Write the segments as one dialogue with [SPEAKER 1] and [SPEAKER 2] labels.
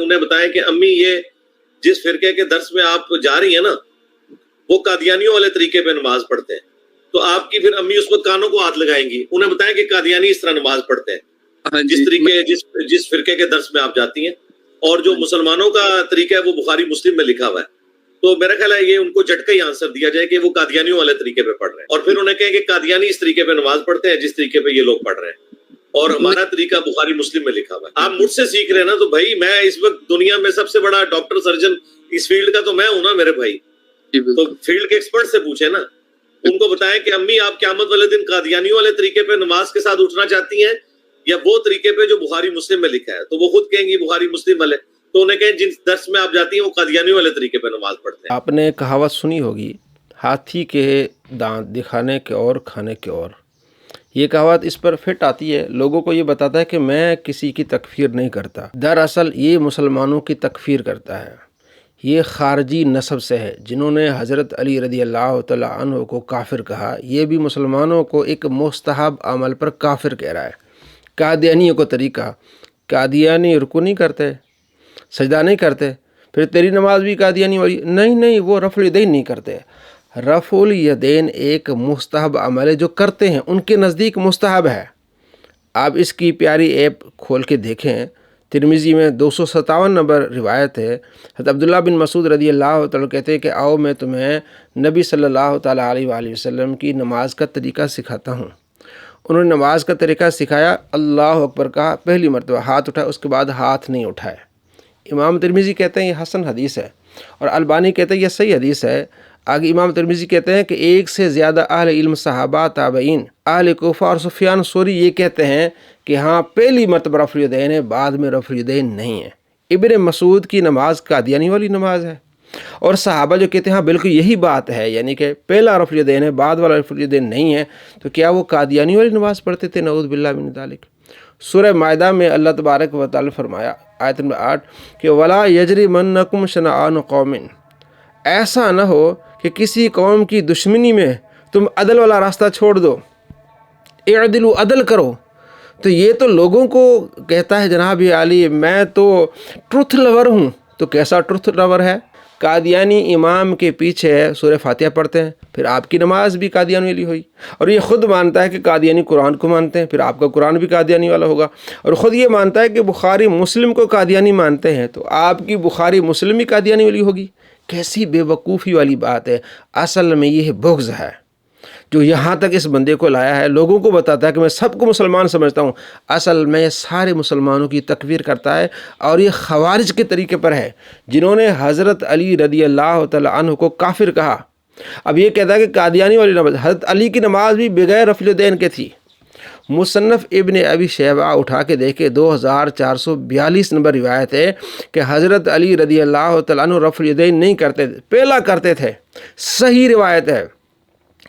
[SPEAKER 1] انہیں بتائیں کہ امی یہ جس فرقے کے درس میں آپ جا رہی ہیں نا وہ قادیانیوں والے طریقے پہ نماز پڑھتے ہیں، تو آپ کی پھر امی اس وقت کانوں کو ہاتھ لگائیں گی. انہیں بتائیں کہ قادیانی اس طرح نماز پڑھتے ہیں جس طریقے جس فرقے کے درس میں آپ جاتی ہیں، اور جو مسلمانوں کا طریقہ ہے وہ بخاری مسلم میں لکھا ہوا ہے. تو میرا خیال ہے یہ ان کو جھٹکا ہی آنسر دیا جائے کہ وہ قادیانیوں والے طریقے پہ پڑھ رہے ہیں، اور پھر انہیں کہیں کہ قادیانی اس طریقے پہ نماز پڑھتے ہیں جس طریقے پہ یہ لوگ پڑھ رہے ہیں، اور ہمارا طریقہ بخاری مسلم میں لکھا ہوا ہے. آپ مجھ سے سیکھ رہے ہیں نا، تو بھائی میں اس وقت دنیا میں سب سے بڑا ڈاکٹر سرجن اس فیلڈ کا تو میں ہوں نا میرے بھائی. تو فیلڈ کے ایکسپرٹ سے پوچھیں نا، ان کو بتائیں کہ امی آپ قیامت والے دن قادیانیوں والے طریقے پہ نماز کے ساتھ اٹھنا چاہتی ہیں یا وہ طریقے پہ جو بخاری مسلم میں لکھا ہے؟ تو وہ خود کہیں گی بخاری مسلم والے. تو انہیں کہیں جن درس میں آپ جاتی ہیں وہ قادیانیوں والے طریقے پہ نماز پڑھتے ہیں.
[SPEAKER 2] آپ نے کہاوت سنی ہوگی، ہاتھی کے دانت دکھانے کے اور کھانے کے اور. یہ کہاوت اس پر فٹ آتی ہے، لوگوں کو یہ بتاتا ہے کہ میں کسی کی تکفیر نہیں کرتا، دراصل یہ مسلمانوں کی تکفیر کرتا ہے. یہ خارجی نسب سے ہے جنہوں نے حضرت علی رضی اللہ تعالیٰ عنہ کو کافر کہا. یہ بھی مسلمانوں کو ایک مستحب عمل پر کافر کہہ رہا ہے. قادیانیوں کو طریقہ، قادیانی رکوع نہیں کرتے، سجدہ نہیں کرتے، پھر تیری نماز بھی قادیانی والی. نہیں، وہ رفع الیدین نہیں کرتے. رفع الیدین ایک مستحب عمل ہے، جو کرتے ہیں ان کے نزدیک مستحب ہے. آپ اس کی پیاری ایپ کھول کے دیکھیں، ترمذی میں 257 نمبر روایت ہے. حضرت عبداللہ بن مسعود رضی اللہ تعالیٰ کہتے ہیں کہ آؤ میں تمہیں نبی صلی اللہ تعالیٰ علیہ وآلہ وسلم کی نماز کا طریقہ سکھاتا ہوں. انہوں نے نماز کا طریقہ سکھایا، اللہ اکبر کہا، پہلی مرتبہ ہاتھ اٹھایا، اس کے بعد ہاتھ نہیں اٹھائے. امام ترمذی کہتے ہیں یہ حسن حدیث ہے، اور البانی کہتے ہیں یہ صحیح حدیث ہے. آگے امام ترمذی کہتے ہیں کہ ایک سے زیادہ اہل علم صحابہ، تابعین، اہل کوفہ اور سفیان ثوری یہ کہتے ہیں کہ ہاں پہلی مرتبہ رفع الیدین ہے، بعد میں رفع الیدین نہیں ہے. ابن مسعود کی نماز قادیانی والی نماز ہے، اور صحابہ جو کہتے ہیں ہاں بالکل یہی بات ہے، یعنی کہ پہلا رفع الیدین ہے بعد والا رفع الیدین نہیں ہے، تو کیا وہ قادیانی والی نماز پڑھتے تھے؟ نعوذ باللہ من ذالک. سورہ مائدہ میں اللہ تبارک و تعالی فرمایا آیت نمبر 8 کہ وَلَا يَجْرِمَنَّكُمْ شَنَآنُ قَوْمٍ، ایسا نہ ہو کہ کسی قوم کی دشمنی میں تم عدل والا راستہ چھوڑ دو. اعدلوا، عدل کرو. تو یہ تو لوگوں کو کہتا ہے جناب علی میں تو ٹروتھ لور ہوں. تو کیسا ٹروتھ لور ہے؟ قادیانی امام کے پیچھے سورہ فاتحہ پڑھتے ہیں، پھر آپ کی نماز بھی قادیانی والی ہوئی، اور یہ خود مانتا ہے کہ قادیانی قرآن کو مانتے ہیں، پھر آپ کا قرآن بھی قادیانی والا ہوگا، اور خود یہ مانتا ہے کہ بخاری مسلم کو قادیانی مانتے ہیں، تو آپ کی بخاری مسلم بھی قادیانی والی ہوگی. کیسی بے وقوفی والی بات ہے. اصل میں یہ بغض ہے جو یہاں تک اس بندے کو لایا ہے. لوگوں کو بتاتا ہے کہ میں سب کو مسلمان سمجھتا ہوں، اصل میں یہ سارے مسلمانوں کی تکفیر کرتا ہے، اور یہ خوارج کے طریقے پر ہے جنہوں نے حضرت علی رضی اللہ تعالیٰ عنہ کو کافر کہا. اب یہ کہتا ہے کہ قادیانی والی نماز، حضرت علی کی نماز بھی بغیر رفع الیدین کے تھی. مصنف ابن ابی شیبہ اٹھا کے دیکھے 2442 نمبر روایت ہے کہ حضرت علی رضی اللہ تعالیٰ عنہ رفع الیدین نہیں کرتے تھے، پہلا کرتے تھے. صحیح روایت ہے.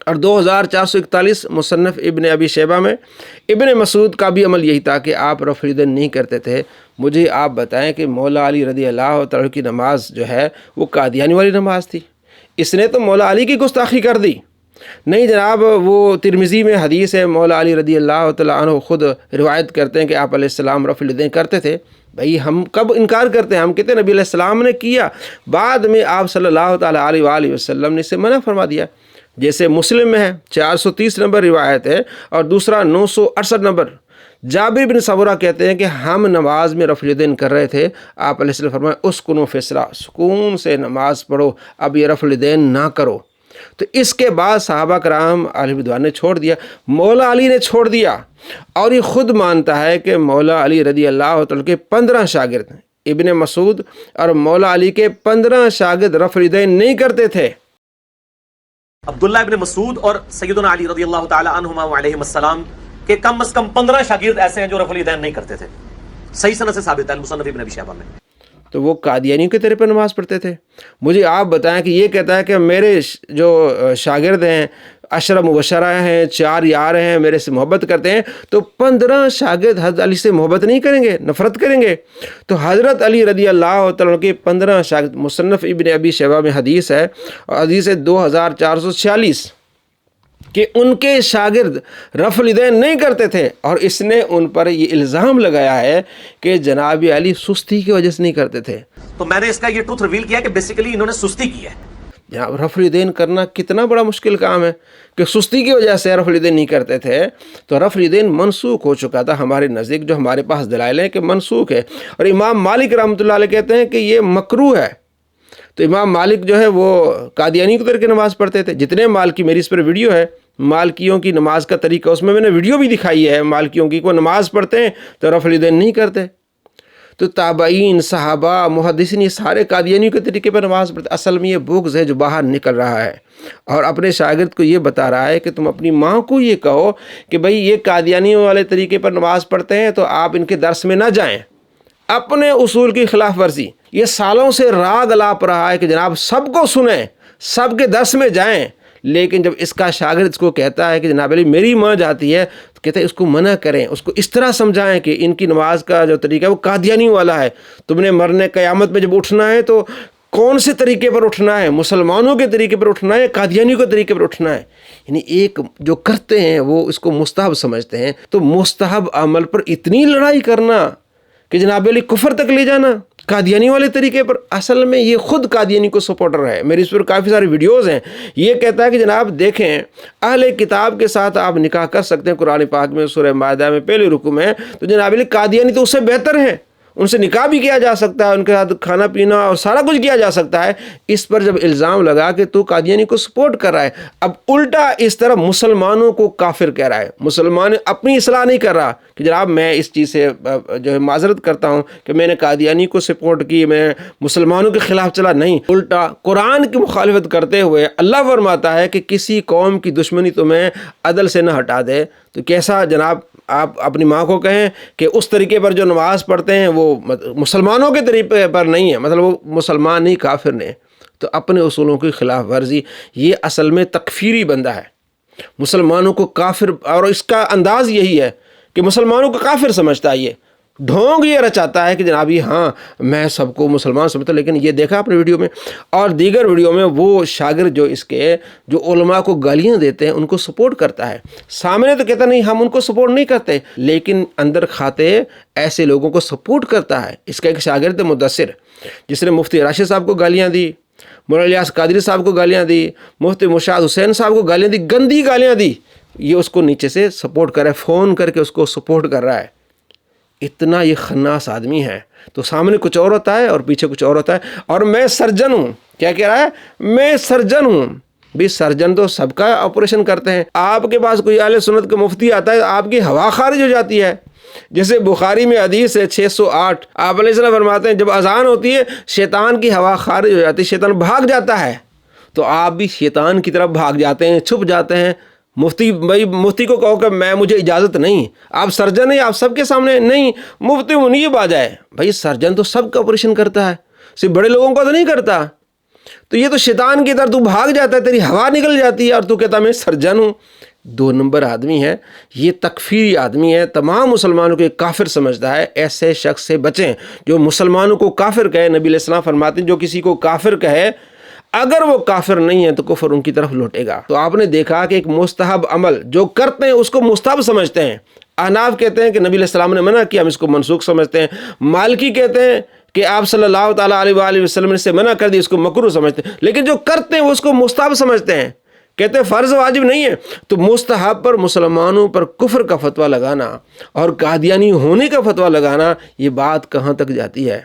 [SPEAKER 2] اور 2441 مصنف ابن ابی شیبہ میں ابن مسعود کا بھی عمل یہی تھا کہ آپ رفع الیدین نہیں کرتے تھے. مجھے آپ بتائیں کہ مولا علی رضی اللہ تعالیٰ کی نماز جو ہے وہ قادیانی والی نماز تھی؟ اس نے تو مولا علی کی گستاخی کر دی. نہیں جناب، وہ ترمذی میں حدیث ہے، مولا علی رضی اللہ تعالیٰ عنہ خود روایت کرتے ہیں کہ آپ علیہ السلام رفع الیدین کرتے تھے. بھئی ہم کب انکار کرتے ہیں؟ ہم کہتے ہیں نبی علیہ السلام نے کیا، بعد میں آپ صلی اللہ تعالیٰ علیہ وآلہ وسلم نے اسے منع فرما دیا. جیسے مسلم میں ہے 430 نمبر روایت ہے، اور دوسرا 968 نمبر. جابر بن سمرہ کہتے ہیں کہ ہم نماز میں رفع الیدین کر رہے تھے، آپ علیہ السلام فرمایا اسکنوا فی الصلاۃ، سکون سے نماز پڑھو، اب یہ رفع الیدین نہ کرو. تو اس کے بعد صحابہ کرام علی رضوان نے چھوڑ دیا، مولا علی نے چھوڑ دیا. اور یہ خود مانتا ہے کہ مولا علی رضی اللہ تعالیٰ کے 15 شاگرد، ابن مسعود اور مولا علی کے 15 شاگرد رفع الیدین نہیں کرتے تھے.
[SPEAKER 3] عبداللہ ابن مسعود اور سیدنا علی رضی اللہ تعالی عنہما علیہم السلام کے کم از کم 15 شاگرد ایسے ہیں جو رفع الیدین نہیں کرتے تھے. صحیح سند سے ثابت ہے مصنف ابن ابی شیبہ میں.
[SPEAKER 2] تو وہ قادیانیوں کے طرح پر نماز پڑھتے تھے. مجھے آپ بتائیں کہ یہ کہتا ہے کہ میرے جو شاگرد ہیں 10 مبشرہ ہیں، 4 یار ہیں، میرے سے محبت کرتے ہیں، تو 15 شاگرد حضرت علی سے محبت نہیں کریں گے، نفرت کریں گے؟ تو حضرت علی رضی اللہ تعالیٰ کے 15 شاگرد، مصنف ابن ابی شیبہ میں حدیث ہے، اور حدیث ہے 2446. کہ ان کے شاگرد رفع الیدین نہیں کرتے تھے، اور اس نے ان پر یہ الزام لگایا ہے کہ جناب علی سستی کی وجہ سے نہیں کرتے تھے۔
[SPEAKER 3] تو میں نے اس کا یہ ٹروتھ ریویل کیا کہ بیسیکلی انہوں نے سستی کی ہے۔
[SPEAKER 2] جناب رفع الیدین کرنا کتنا بڑا مشکل کام ہے کہ سستی کی وجہ سے رفع الیدین نہیں کرتے تھے، تو رفع الیدین منسوخ ہو چکا تھا ہمارے نزدیک، جو ہمارے پاس دلائل ہیں کہ منسوخ ہے۔ اور امام مالک رحمۃ اللہ علیہ کہتے ہیں کہ یہ مکروہ ہے۔ تو امام مالک جو ہے وہ قادیانی کے طریقے نماز پڑھتے تھے۔ جتنے مالکی، میری اس پر ویڈیو ہے مالکیوں کی نماز کا طریقہ، اس میں نے ویڈیو بھی دکھائی ہے مالکیوں کی، وہ نماز پڑھتے ہیں تو رفع الیدین نہیں کرتے۔ تو تابعین، صحابہ، محدثین، یہ سارے قادیانیوں کے طریقے پر نماز پڑھتے۔ اصل میں یہ بغض ہے جو باہر نکل رہا ہے، اور اپنے شاگرد کو یہ بتا رہا ہے کہ تم اپنی ماں کو یہ کہو کہ بھئی یہ قادیانیوں والے طریقے پر نماز پڑھتے ہیں تو آپ ان کے درس میں نہ جائیں۔ اپنے اصول کی خلاف ورزی، یہ سالوں سے راگ الاپ رہا ہے کہ جناب سب کو سنیں، سب کے درس میں جائیں، لیکن جب اس کا شاگرد اس کو کہتا ہے کہ جناب علی میری ماں جاتی ہے، تو کہتے ہیں اس کو منع کریں، اس کو اس طرح سمجھائیں کہ ان کی نماز کا جو طریقہ ہے وہ قادیانی والا ہے۔ تم نے مرنے قیامت میں جب اٹھنا ہے تو کون سے طریقے پر اٹھنا ہے؟ مسلمانوں کے طریقے پر اٹھنا ہے یا قادیانیوں کے طریقے پر اٹھنا ہے؟ یعنی ایک جو کرتے ہیں وہ اس کو مستحب سمجھتے ہیں، تو مستحب عمل پر اتنی لڑائی کرنا کہ جناب علی کفر تک لے جانا قادیانی والے طریقے پر، اصل میں یہ خود قادیانی کو سپورٹر ہے۔ میری اس پر کافی سارے ویڈیوز ہیں۔ یہ کہتا ہے کہ جناب دیکھیں اہل کتاب کے ساتھ آپ نکاح کر سکتے ہیں، قرآن پاک میں سورہ مائدہ میں پہلے رکو میں، تو جناب علی قادیانی تو اس سے بہتر ہیں، ان سے نکاح بھی کیا جا سکتا ہے، ان کے ساتھ کھانا پینا اور سارا کچھ کیا جا سکتا ہے۔ اس پر جب الزام لگا کہ تو قادیانی کو سپورٹ کر رہا ہے، اب الٹا اس طرح مسلمانوں کو کافر کہہ رہا ہے، مسلمان اپنی اصلاح نہیں کر رہا کہ جناب میں اس چیز سے جو ہے معذرت کرتا ہوں کہ میں نے قادیانی کو سپورٹ کی، میں مسلمانوں کے خلاف چلا، نہیں، الٹا قرآن کی مخالفت کرتے ہوئے اللہ فرماتا ہے کہ کسی قوم کی دشمنی تمہیں عدل سے نہ ہٹا دے، تو کیسا جناب آپ اپنی ماں کو کہیں کہ اس طریقے پر جو نماز پڑھتے ہیں وہ مسلمانوں کے طریقے پر نہیں ہے، مطلب وہ مسلمان نہیں کافر نہیں، تو اپنے اصولوں کی خلاف ورزی، یہ اصل میں تکفیری بندہ ہے، مسلمانوں کو کافر، اور اس کا انداز یہی ہے کہ مسلمانوں کو کافر سمجھتا ہے، یہ ڈھونگ یہ رچاتا ہے کہ جناب یہ ہاں میں سب کو مسلمان سمجھتا ہوں، لیکن یہ دیکھا اپنے ویڈیو میں اور دیگر ویڈیو میں وہ شاگرد جو اس کے جو علماء کو گالیاں دیتے ہیں ان کو سپورٹ کرتا ہے، سامنے تو کہتا نہیں ہم ان کو سپورٹ نہیں کرتے، لیکن اندر کھاتے ایسے لوگوں کو سپورٹ کرتا ہے۔ اس کا ایک شاگرد مدثر جس نے مفتی راشد صاحب کو گالیاں دی، مولانا الیاس قادری صاحب کو گالیاں دی، مفتی مشاہد حسین صاحب کو گالیاں دی، گندی گالیاں دی، یہ اس کو نیچے سے سپورٹ کر رہا ہے، فون کر کے اس کو سپورٹ کر رہا ہے۔ اتنا یہ خناس آدمی ہے، تو سامنے کچھ اور ہوتا ہے اور پیچھے کچھ اور ہوتا ہے، اور میں سرجن ہوں، کیا کہہ رہا ہے؟ میں سرجن ہوں۔ بھی سرجن تو سب کا آپریشن کرتے ہیں، آپ کے پاس کوئی اہل سنت کا مفتی آتا ہے آپ کی ہوا خارج ہو جاتی ہے، جیسے بخاری میں حدیث ہے 608، آپ علیہ السلام فرماتے ہیں جب اذان ہوتی ہے شیطان کی ہوا خارج ہو جاتی ہے، شیطان بھاگ جاتا ہے، تو آپ بھی شیطان کی طرف بھاگ جاتے ہیں، چھپ جاتے ہیں۔ مفتی کو کہو کہ مجھے اجازت نہیں، آپ سرجن ہیں، آپ سب کے سامنے نہیں، مفتی منیب آ جائے، بھائی سرجن تو سب کا آپریشن کرتا ہے، صرف بڑے لوگوں کا تو نہیں کرتا، تو یہ تو شیطان کی طرف تو بھاگ جاتا ہے، تیری ہوا نکل جاتی ہے اور تو کہتا میں سرجن ہوں۔ 2 نمبر آدمی ہے، یہ تکفیری آدمی ہے، تمام مسلمانوں کو کافر سمجھتا ہے۔ ایسے شخص سے بچیں جو مسلمانوں کو کافر کہے۔ نبی علیہ السلام فرماتے ہیں جو کسی کو کافر کہے اگر وہ کافر نہیں ہے تو کفر ان کی طرف لوٹے گا۔ تو آپ نے دیکھا کہ ایک مستحب عمل جو کرتے ہیں اس کو مستحب سمجھتے ہیں، احناف کہتے ہیں کہ نبی علیہ السلام نے منع کیا، ہم اس کو منسوخ سمجھتے ہیں، مالکی کہتے ہیں کہ آپ صلی اللہ تعالیٰ علیہ وآلہ وسلم نے سے منع کر دی، اس کو مکروہ سمجھتے ہیں، لیکن جو کرتے ہیں وہ اس کو مستحب سمجھتے ہیں، کہتے ہیں فرض واجب نہیں ہے۔ تو مستحب پر مسلمانوں پر کفر کا فتویٰ لگانا اور قادیانی ہونے کا فتویٰ لگانا، یہ بات کہاں تک جاتی ہے؟